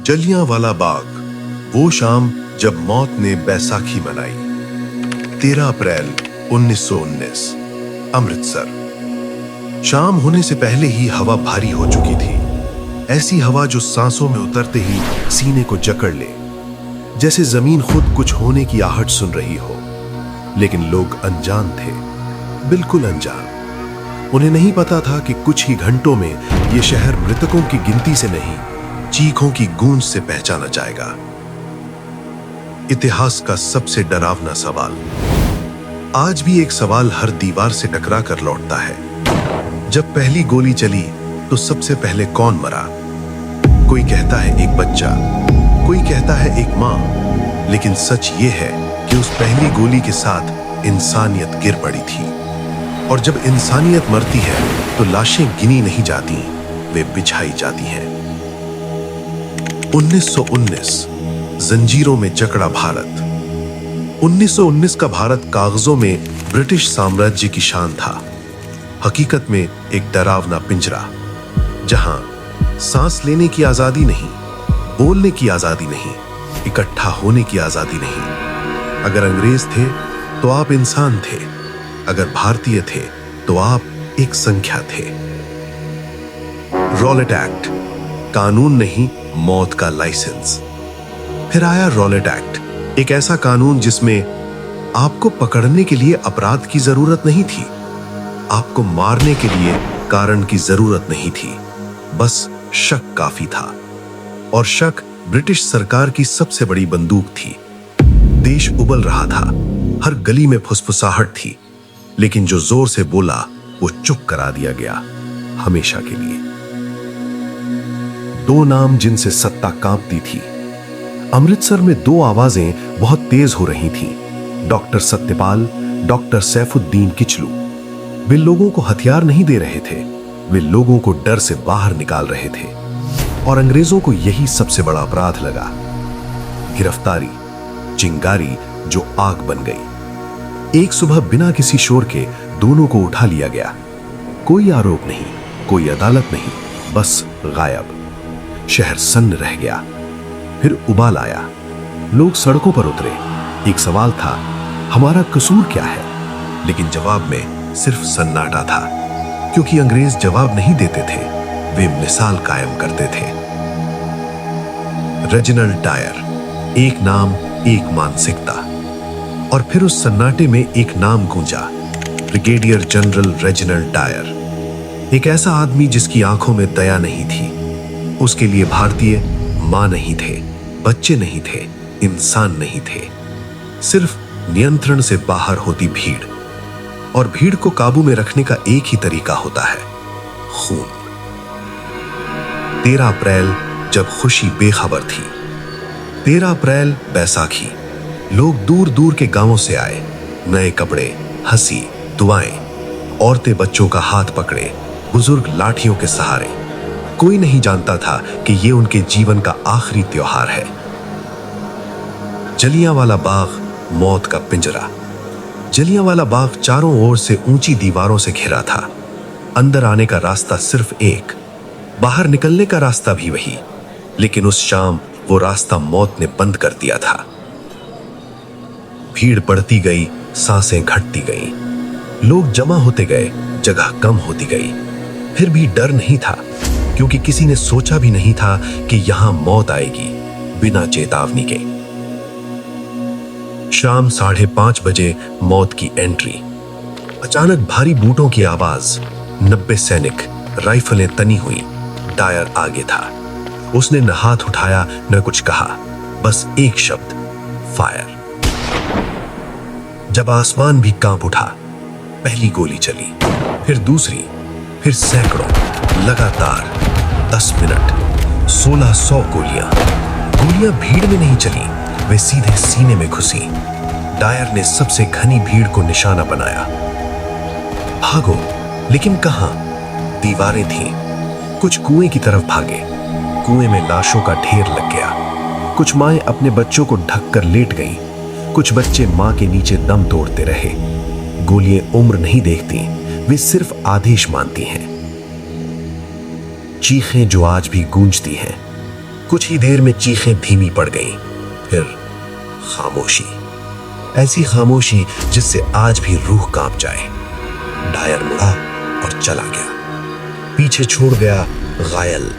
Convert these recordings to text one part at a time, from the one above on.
जलियांवाला बाग, वो शाम जब मौत ने बैसाखी मनाई। 13 अप्रैल 1919, अमृतसर। शाम होने से पहले ही हवा भारी हो चुकी थी। ऐसी हवा जो सांसों में उतरते ही सीने को जकड़ ले, जैसे जमीन खुद कुछ होने की आहट सुन रही हो। लेकिन लोग अनजान थे, बिल्कुल अनजान। उन्हें नहीं पता था कि कुछ ही घंटों में यह शहर मृतकों की गिनती से नहीं, चीखों की गूंज से पहचाना जाएगा। इतिहास का सबसे डरावना सवाल। आज भी एक सवाल हर दीवार से टकरा कर लौटता है। जब पहली गोली चली तो सबसे पहले कौन मरा? कोई कहता है एक बच्चा, कोई कहता है एक मां, लेकिन सच ये है कि उस पहली गोली के साथ इंसानियत गिर पड़ी थी। और जब इंसानियत मरती है तो लाशें गिनी नहीं जाती, वे बिछाई जाती हैं। 1919, जंजीरों में जकड़ा भारत। 1919 का भारत कागजों में ब्रिटिश साम्राज्य की शान था, हकीकत में एक डरावना पिंजरा, जहां सांस लेने की आजादी नहीं, बोलने की आजादी नहीं, इकट्ठा होने की आजादी नहीं। अगर अंग्रेज थे तो आप इंसान थे, अगर भारतीय थे तो आप एक संख्या थे। रॉलेट एक्ट, कानून नहीं, मौत का लाइसेंस। फिर आया रॉलेट एक्ट, एक ऐसा कानून जिसमें आपको पकड़ने के लिए अपराध की जरूरत नहीं थी, आपको मारने के लिए कारण की जरूरत नहीं थी, बस शक काफी था। और शक ब्रिटिश सरकार की सबसे बड़ी बंदूक थी। देश उबल रहा था, हर गली में फुसफुसाहट थी, लेकिन जो जोर से बोला वो चुप करा दिया गया, हमेशा के लिए। दो नाम जिनसे सत्ता कांपती थी। अमृतसर में दो आवाजें बहुत तेज हो रही थीं, डॉक्टर सत्यपाल, डॉक्टर सैफुद्दीन किचलू। वे लोगों को हथियार नहीं दे रहे थे, वे लोगों को डर से बाहर निकाल रहे थे। और अंग्रेजों को यही सबसे बड़ा अपराध लगा। गिरफ्तारी, चिंगारी जो आग बन गई। एक सुबह बिना किसी शोर के दोनों को उठा लिया गया। कोई आरोप नहीं, कोई अदालत नहीं, बस गायब। शहर सन्न रह गया। फिर उबाल आया, लोग सड़कों पर उतरे। एक सवाल था, हमारा कसूर क्या है? लेकिन जवाब में सिर्फ सन्नाटा था, क्योंकि अंग्रेज जवाब नहीं देते थे, वे मिसाल कायम करते थे। रेजिनाल्ड डायर, एक नाम, एक मानसिकता। और फिर उस सन्नाटे में एक नाम गूंजा, ब्रिगेडियर जनरल रेजिनाल्ड डायर। एक ऐसा आदमी जिसकी आंखों में दया नहीं थी। उसके लिए भारतीय मां नहीं थे, बच्चे नहीं थे, इंसान नहीं थे, सिर्फ नियंत्रण से बाहर होती भीड़। और भीड़ को काबू में रखने का एक ही तरीका होता है, खून। 13 अप्रैल जब खुशी बेखबर थी। 13 अप्रैल बैसाखी। लोग दूर दूर के गांवों से आए, नए कपड़े, हंसी, दुआएं। औरतें बच्चों का हाथ पकड़े, बुजुर्ग लाठियों के सहारे। कोई नहीं जानता था कि ये उनके जीवन का आखिरी त्योहार है। जलियांवाला बाग, मौत का पिंजरा। जलियांवाला बाग चारों ओर से ऊंची दीवारों से घिरा था। अंदर आने का रास्ता सिर्फ एक, बाहर निकलने का रास्ता भी वही। लेकिन उस शाम वो रास्ता मौत ने बंद कर दिया था। भीड़ बढ़ती गई, सांसें घटती गईं। लोग जमा होते गए, जगह कम होती गई। फिर भी डर नहीं था, क्योंकि किसी ने सोचा भी नहीं था कि यहां मौत आएगी बिना चेतावनी के। शाम 5:30 बजे मौत की एंट्री। अचानक भारी बूटों की आवाज, 90 सैनिक, राइफलें तनी हुई। डायर आगे था। उसने न हाथ उठाया न कुछ कहा, बस एक शब्द, फायर। जब आसमान भी कांप उठा, पहली गोली चली, फिर दूसरी, फिर सैकड़ों, लगातार 10 मिनट, 1600 गोलियां। गोलियां भीड़ में नहीं चली, वे सीधे सीने में घुसी। डायर ने सबसे घनी भीड़ को निशाना बनाया। भागो, लेकिन कहां? दीवारें थीं। कुछ कुएं की तरफ भागे। कुएं में लाशों का ढेर लग गया। कुछ माएं अपने बच्चों को ढककर लेट गईं। कुछ बच्चे मां के नीचे दम तोड़ते रहे। गोलियां उम्र नहीं देखती, वे सिर्फ आदेश मानती हैं। चीखें जो आज भी गूंजती हैं, कुछ ही देर में चीखें धीमी पड़ गईं, फिर खामोशी, ऐसी खामोशी जिससे आज भी रूह कांप जाए। डायर मुड़ा और चला गया, पीछे छोड़ गया घायल,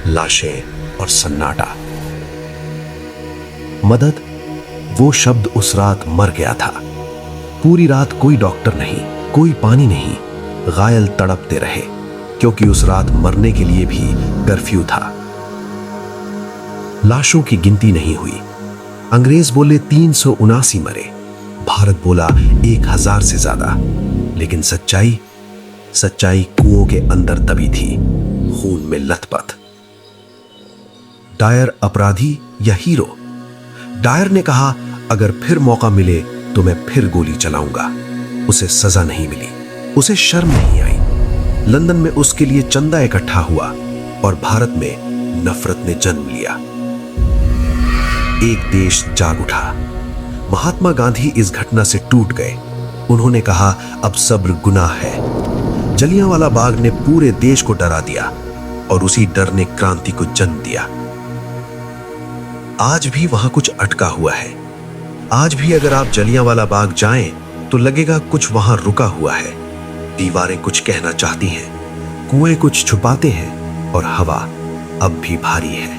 लाशें और सन्नाटा। मदद, वो शब्द उस रात मर गया था। पूरी रात कोई डॉक्टर नहीं, कोई पानी नहीं, घायल तड़पते रहे, क्योंकि उस रात मरने के लिए भी कर्फ्यू था। लाशों की गिनती नहीं हुई। अंग्रेज बोले 379 मरे, भारत बोला 1000 से ज्यादा। लेकिन सच्चाई कुओं के अंदर दबी थी, खून में लथपथ। डायर अपराधी या हीरो? डायर ने कहा, अगर फिर मौका मिले तो मैं फिर गोली चलाऊंगा। उसे सजा नहीं मिली, उसे शर्म नहीं आई। लंदन में उसके लिए चंदा इकट्ठा हुआ और भारत में नफरत ने जन्म लिया। एक देश जाग उठा। महात्मा गांधी इस घटना से टूट गए। उन्होंने कहा, अब सब्र गुनाह है। जलियांवाला बाग ने पूरे देश को डरा दिया और उसी डर ने क्रांति को जन्म दिया। आज भी वहां कुछ अटका हुआ है। आज भी अगर आप जलियांवाला बाग जाएं तो लगेगा कुछ वहां रुका हुआ है। दीवारें कुछ कहना चाहती हैं, कुएं कुछ छुपाते हैं और हवा अब भी भारी है।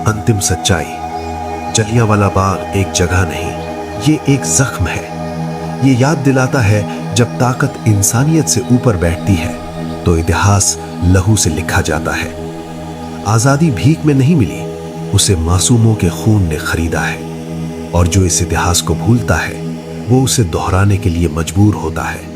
अंतिम सच्चाई, जलियांवाला बाग एक जगह नहीं, ये एक जख्म है। ये याद दिलाता है, जब ताकत इंसानियत से ऊपर बैठती है तो इतिहास लहू से लिखा जाता है। आजादी भीख में नहीं मिली, उसे मासूमों के खून ने खरीदा है। और जो इस इतिहास को भूलता है वो उसे दोहराने के लिए मजबूर होता है।